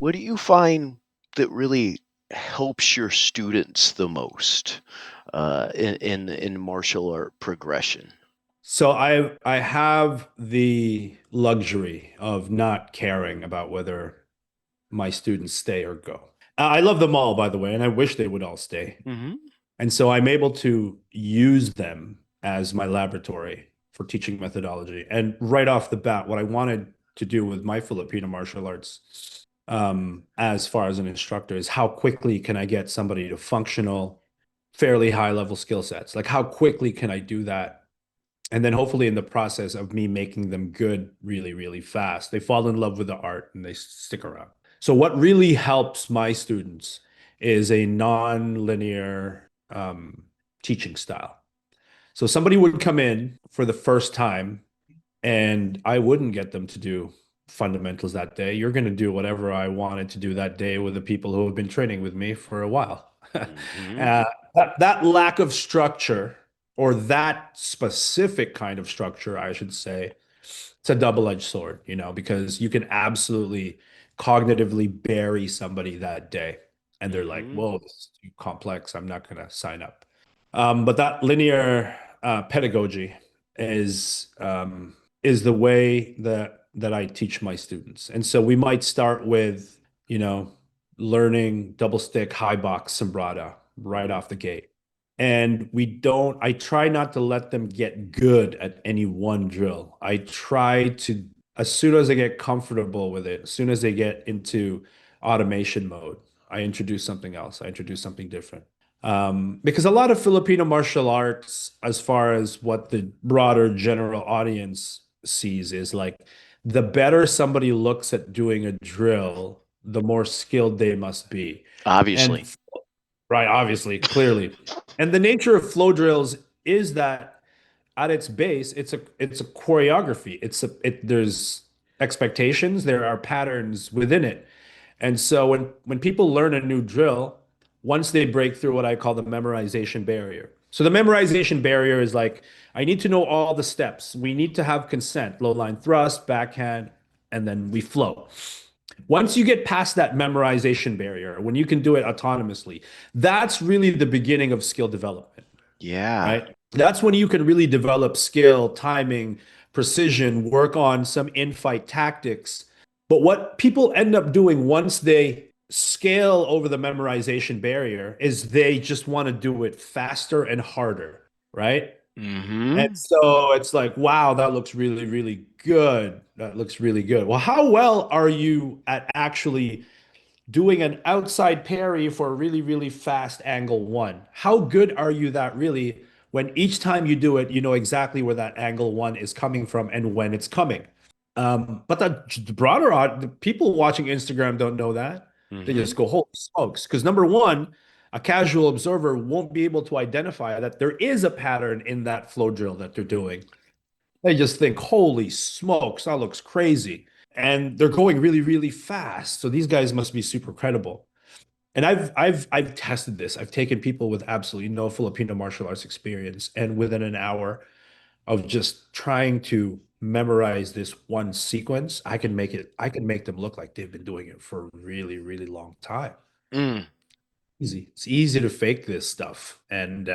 What do you find that really helps your students the most in martial art progression? So I have the luxury of not caring about whether my students stay or go. I love them all, by the way, and I wish they would all stay. Hmm. And so I'm able to use them as my laboratory for teaching methodology. And right off the bat, what I wanted to do with my Filipino martial arts, as far as an instructor, is how quickly can I get somebody to functional, fairly high level skill sets? Like, how quickly can I do that? And then hopefully in the process of me making them good really, really fast, they fall in love with the art and they stick around. So what really helps my students is a non-linear teaching style. So somebody would come in for the first time and I wouldn't get them to do fundamentals that day. You're going to do whatever I wanted to do that day with the people who have been training with me for a while. Hmm. That lack of structure, or that specific kind of structure, I should say, it's a double-edged sword, because you can absolutely cognitively bury somebody that day. And they're like, Hmm. whoa, this is too complex. I'm not going to sign up. But that linear pedagogy is the way that I teach my students. And so we might start with, learning double stick, high box, sombrada right Hmm. off the gate. And I try not to let them get good at any one drill. I try to, as soon as they get comfortable with it, as soon as they get into automation mode, I introduce something else. I introduce something different. Because a lot of Filipino martial arts, as far as what the broader general audience sees, is like the better somebody looks at doing a drill, the more skilled they must be. And Obviously. right, obviously, clearly. And the nature of flow drills is that at its base, it's a choreography. There's expectations, there are patterns within it. And so when people learn a new drill, once they break through what I call the memorization barrier. So the memorization barrier is like, I need to know all the steps. We need to have consent, low line thrust, backhand, and then we flow. Once you get past that memorization barrier, when you can do it autonomously, that's really the beginning of skill development, Yeah. right? That's when you can really develop skill, timing, precision, work on some in-fight tactics. But what people end up doing once they scale over the memorization barrier is they just want to do it faster and harder, right? And Hmm. so it's like, wow, that looks really, really good. That looks really good. Well, how well are you at actually doing an outside parry for a really, really fast angle one? How good are you that really, when each time you do it, you know exactly where that angle one is coming from and when it's coming? But the the people watching Instagram don't know that. They Hmm. just go, holy smokes. Because number one, a casual observer won't be able to identify that there is a pattern in that flow drill that they're doing. They just think, holy smokes, that looks crazy. And they're going really, really fast. So these guys must be super credible. And I've tested this. I've taken people with absolutely no Filipino martial arts experience, and within an hour of just trying to memorize this one sequence, I can make them look like they've been doing it for a really, really long time. Mm. Easy. It's easy to fake this stuff. And